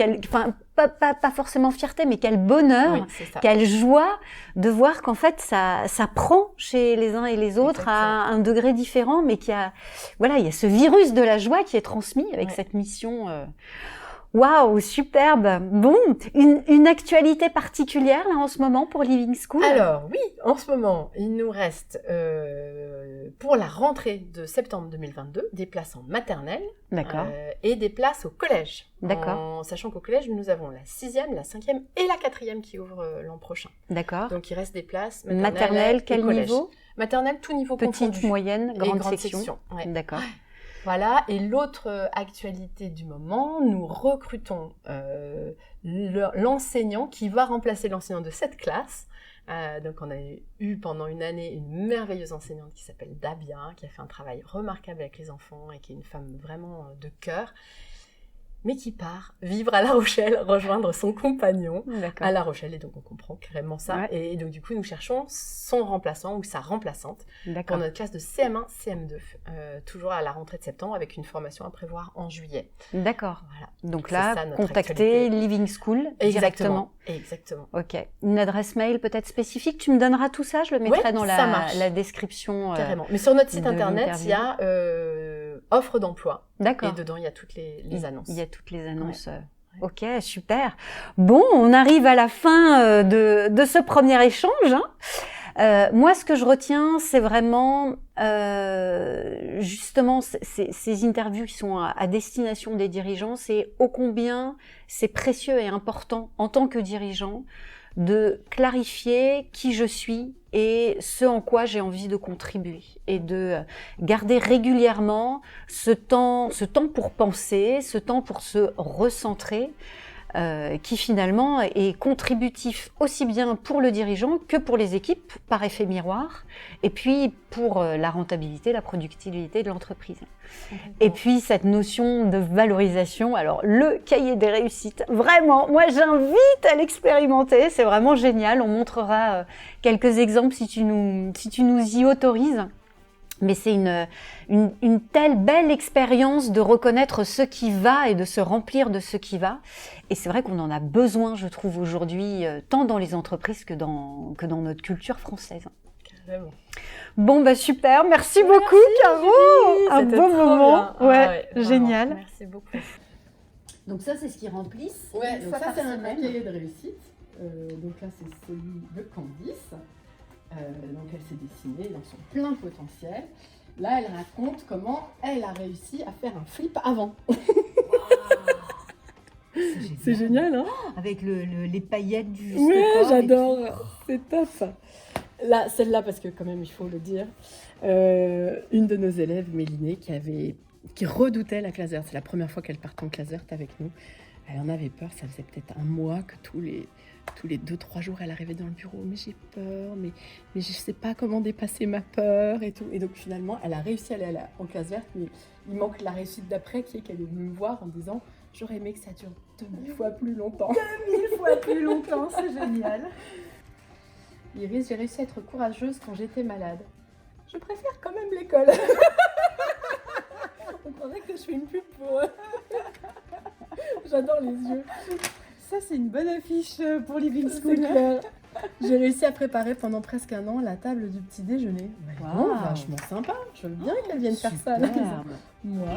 pas forcément fierté, mais quel bonheur, quelle joie de voir qu'en fait, ça prend chez les uns et les autres à un degré différent, mais il y a ce virus de la joie qui est transmis avec cette mission. Waouh, superbe. Bon, une actualité particulière là en ce moment pour Living School? Alors oui, en ce moment, il nous reste pour la rentrée de septembre 2022 des places en maternelle et des places au collège. D'accord. En sachant qu'au collège, nous avons la 6e, la 5e et la 4e qui ouvrent l'an prochain. D'accord. Donc il reste des places maternelle, quel niveau? Maternelle, tout niveau confondu. Petite, moyenne, grande section. D'accord. Voilà, et l'autre actualité du moment, nous recrutons l'enseignant qui va remplacer l'enseignant de cette classe. Donc on a eu pendant une année une merveilleuse enseignante qui s'appelle Dabia, qui a fait un travail remarquable avec les enfants et qui est une femme vraiment de cœur. mais qui part vivre à La Rochelle, rejoindre son compagnon D'accord. à La Rochelle. Et donc, on comprend carrément ça. Ouais. Et donc, du coup, nous cherchons son remplaçant ou sa remplaçante pour D'accord. notre classe de CM1, CM2, toujours à la rentrée de septembre, avec une formation à prévoir en juillet. D'accord. Voilà. Donc C'est là, ça, notre contacter actualité. Living School directement. Exactement. Ok. Une adresse mail peut-être spécifique. Tu me donneras tout ça. Je le mettrai Ouais, dans ça marche. la description. Carrément. Mais sur notre site de internet, il y a offre d'emploi. D'accord. Et dedans, il y a toutes les annonces. Il y a toutes les annonces. Ok, super. Bon, on arrive à la fin de ce premier échange. Hein. Moi, ce que je retiens, c'est vraiment justement ces interviews qui sont à destination des dirigeants. C'est ô combien c'est précieux et important en tant que dirigeant de clarifier qui je suis et ce en quoi j'ai envie de contribuer et de garder régulièrement ce temps pour penser, ce temps pour se recentrer, qui finalement est contributif aussi bien pour le dirigeant que pour les équipes par effet miroir et puis pour la rentabilité, la productivité de l'entreprise. Et puis cette notion de valorisation, alors le cahier des réussites, vraiment, moi j'invite à l'expérimenter, c'est vraiment génial, on montrera quelques exemples si tu nous y autorises. Mais c'est une telle belle expérience de reconnaître ce qui va et de se remplir de ce qui va. Et c'est vrai qu'on en a besoin, je trouve, aujourd'hui, tant dans les entreprises que dans notre culture française. Carrément. Bon, bah super, merci beaucoup, Caro. Un beau moment. Ouais, génial. Merci beaucoup. Donc ça, c'est ce qu'ils remplissent. Ouais, donc ça c'est un cahier de réussite. Donc là c'est celui de Candice. Donc elle s'est dessinée dans son plein potentiel. Là elle raconte comment elle a réussi à faire un flip avant. C'est génial, hein? Avec les paillettes du Ouais, stop-up. j'adore, c'est top. Là, celle-là, parce que quand même il faut le dire, une de nos élèves, Mélinée, qui redoutait la classe verte. C'est la première fois qu'elle partait en classe verte avec nous. Elle en avait peur, ça faisait peut-être un mois que tous les 2-3 jours, elle arrivait dans le bureau. Mais j'ai peur, mais je sais pas comment dépasser ma peur et tout. Et donc finalement, elle a réussi à aller en classe verte, mais il manque la réussite d'après qui est qu'elle est venue me voir en disant « J'aurais aimé que ça dure 2000 fois plus longtemps. » 1000 fois plus longtemps, c'est génial. Iris, j'ai réussi à être courageuse quand j'étais malade. Je préfère quand même l'école. On croirait que je fais une pub pour eux. J'adore les yeux. Ça, c'est une bonne affiche pour Living C'est School. clair. J'ai réussi à préparer pendant presque un an la table du petit déjeuner. Wow. Vachement sympa. Je veux bien qu'elle vienne faire ça à la maison. Superbe. Moi.